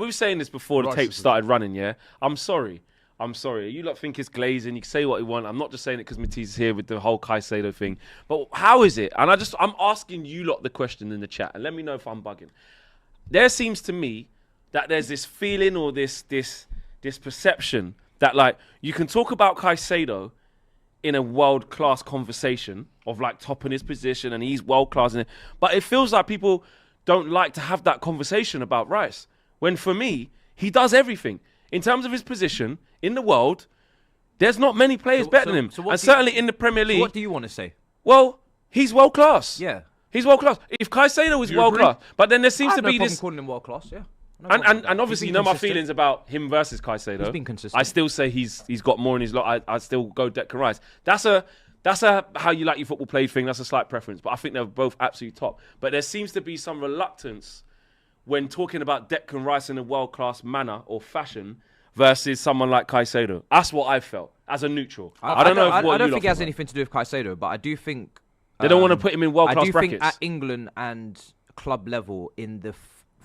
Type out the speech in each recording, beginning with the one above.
we were saying this before the tape started running, yeah? I'm sorry. You lot think it's glazing. You can say what you want. I'm not just saying it because Matisse is here with the whole Caicedo thing. But how is it? And I'm asking you lot the question in the chat, and let me know if I'm bugging. There seems to me that there's this feeling or this perception that, like, you can talk about Caicedo in a world-class conversation of, like, topping his position and he's world-class in it. But it feels like people don't like to have that conversation about Rice. When, for me, he does everything. In terms of his position in the world, there's not many players better than him. And certainly in the Premier League. So what do you want to say? Well, he's world-class. Yeah. He's world-class. If Caicedo is world-class, but then there seems to be this... calling him world-class, yeah. And obviously, you know my feelings about him versus Caicedo. He's been consistent. I still say he's got more in his lot. I still go Declan Rice. That's a how you like your football played thing. That's a slight preference. But I think they're both absolutely top. But there seems to be some reluctance when talking about Declan Rice in a world-class manner or fashion versus someone like Caicedo. That's what I felt as a neutral. I don't think it has anything to do with Caicedo, but I do think... They don't want to put him in world-class brackets. I do think at England and club level, in the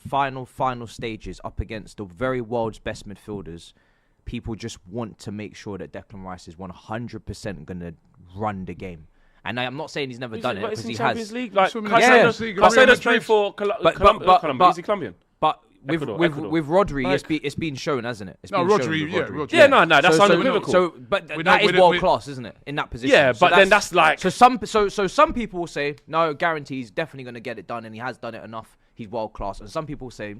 final stages up against the very world's best midfielders, people just want to make sure that Declan Rice is 100% going to run the game. And I'm not saying he's never done it, because he Champions has. League, like Caicedo's played for Colombia. Is he Colombian? But with Rodri, it's been shown, hasn't it? Rodri. Yeah, no, that's unequivocal. But that is world class, isn't it? In that position. Yeah, but then that's like... So some people will say, no, guarantee he's definitely going to get it done, and he has done it enough. He's world class. And some people say,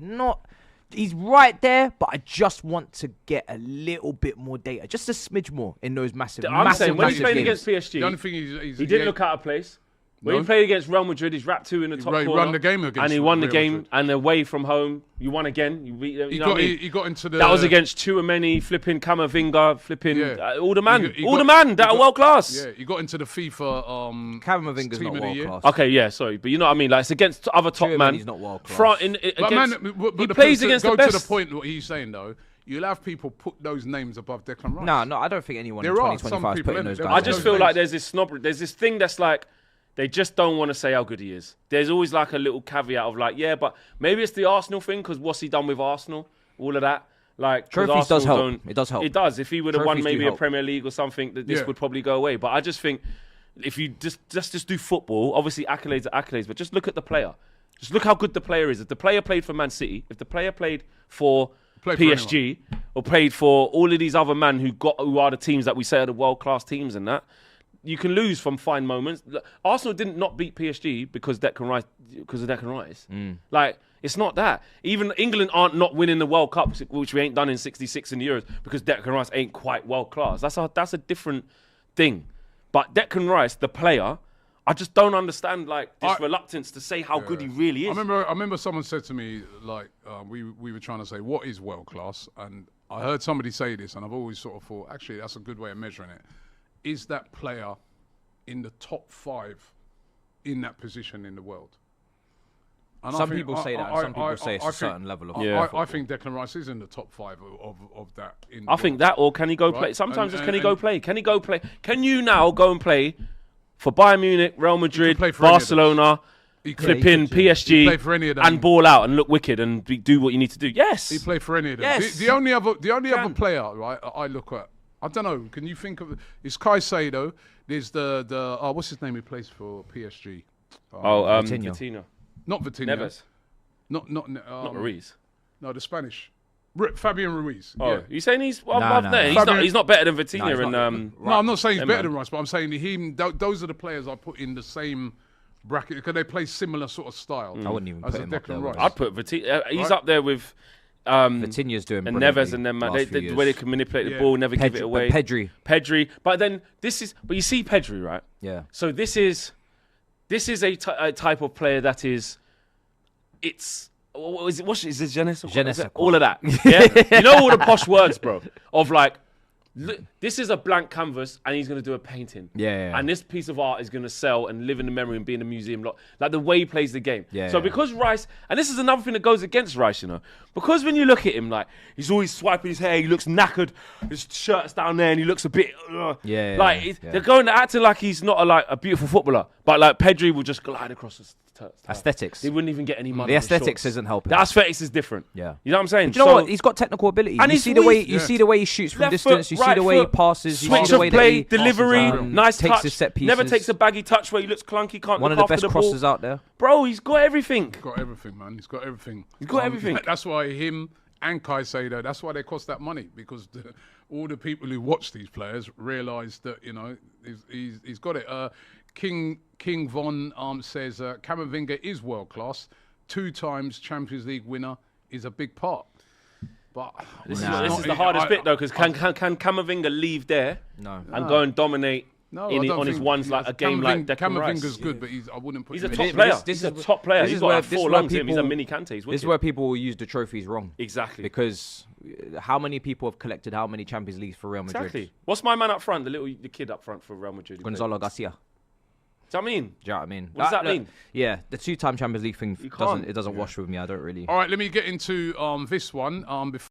he's right there, but I just want to get a little bit more data, just a smidge more in those massive when he played games. against PSG, the only thing he didn't look out of place. When he played against Real Madrid, he's wrapped two in the top corner. He won the game against and he won the Real game, Madrid. and away from home, you won again. You beat them. He got into the... That was against Tchouaméni, flipping Camavinga, flipping all the man that are world class. Yeah, he got into the FIFA Camavinga's not world class. Okay, yeah, sorry, but you know what I mean. Like, it's against other top man. He's not world class. He plays against the best. To the point, what he's saying though. You'll have people put those names above Declan Rice. No, I don't think anyone in 2025 is putting those guys. I just feel like there's this snobbery. There's this thing that's like, they just don't want to say how good he is. There's always like a little caveat of like, yeah, but maybe it's the Arsenal thing because what's he done with Arsenal? All of that. Like, trophies does help. It does help. It does. If he would have won maybe a Premier League or something, this would probably go away. But I just think if you just do football, obviously accolades are accolades, but just look at the player. Just look how good the player is. If the player played for Man City, if the player played for PSG or played for all of these other men who are the teams that we say are the world-class teams and that, you can lose from fine moments. Arsenal didn't not beat PSG because of Declan Rice. Like, it's not that. Even England aren't not winning the World Cup, which we ain't done in 66 in the Euros, because Declan Rice ain't quite world class. That's a different thing. But Declan Rice, the player, I just don't understand like this reluctance to say how good he really is. I remember someone said to me, like, we were trying to say what is world class, and I heard somebody say this, and I've always sort of thought, actually, that's a good way of measuring it. Is that player in the top 5 in that position in the world? And some people say that. Some people say it's a certain level of. I think Declan Rice is in the top 5 of that. I think that, or can he go play? Sometimes can he go play? Can he go play? Can you now go and play for Bayern Munich, Real Madrid, Barcelona, flipping PSG, and ball out and look wicked and do what you need to do? Yes. He played for any of them. Yes. The only other player, right, I look at, I don't know, can you think of, it's Caicedo, there's the what's his name who plays for PSG? Vitinha. Not Vitinha. Neves. Not Ruiz. No, the Spanish. Fabian Ruiz. Oh, yeah. you saying he's above there? He's not better than Vitinha. No, I'm not saying he's better than Rice, but I'm saying those are the players I put in the same bracket because they play similar sort of style. I wouldn't even put him up there. Rice. I'd put Vitinha. He's up there with Vitinha's doing and Neves and them. The way they can manipulate the ball, never give it away. Pedri. But then you see Pedri, right? Yeah. So this is a type of player that is, it's. What is it? Jeunesse? All of that. Yeah? You know all the posh words, bro, of like, this is a blank canvas and he's going to do a painting. Yeah. And this piece of art is going to sell and live in the memory and be in a museum. Like the way he plays the game. Yeah. So because Rice, and this is another thing that goes against Rice, you know, because when you look at him, like, he's always swiping his hair, he looks knackered, his shirt's down there and he looks a bit, they're going to acting like he's not a beautiful footballer, but like Pedri will just glide across Aesthetics. He wouldn't even get any money. The for aesthetics shorts. isn't helping. The aesthetics is different. Yeah. You know what I'm saying? Do you know what? He's got technical ability. And you see the way he shoots from Left distance. foot, You see right the way he foot, passes. You switch see the of way play, that he delivery, nice takes touch. his set pieces. Never takes a baggy touch where he looks clunky. Can't One look of the after best ball. crosses out there. Bro, he's got everything. He's got everything, man. He's got everything. He's got everything. That's why him and Caicedo, that's why they cost that money, because all the people who watch these players realise that, you know, he's got it. King Von says Camavinga is world class. 2 times Champions League winner is a big part. But this is the hardest bit though, because can Camavinga leave there and go and dominate on his ones like a game like Declan Rice? Camavinga's good, but I wouldn't put he's him a in. top player. This He's a top player. He's got like 4 lungs in him. He's a mini Kante. This is where people will use the trophies wrong. Exactly. Because how many people have collected how many Champions Leagues for Real Madrid? Exactly. What's my man up front? The kid up front for Real Madrid. Gonzalo Garcia. Do you know what I mean? Do you know what I mean? What does that mean? Yeah, the 2-time Champions League thing doesn't wash with me. I don't really. All right, let me get into this one. Before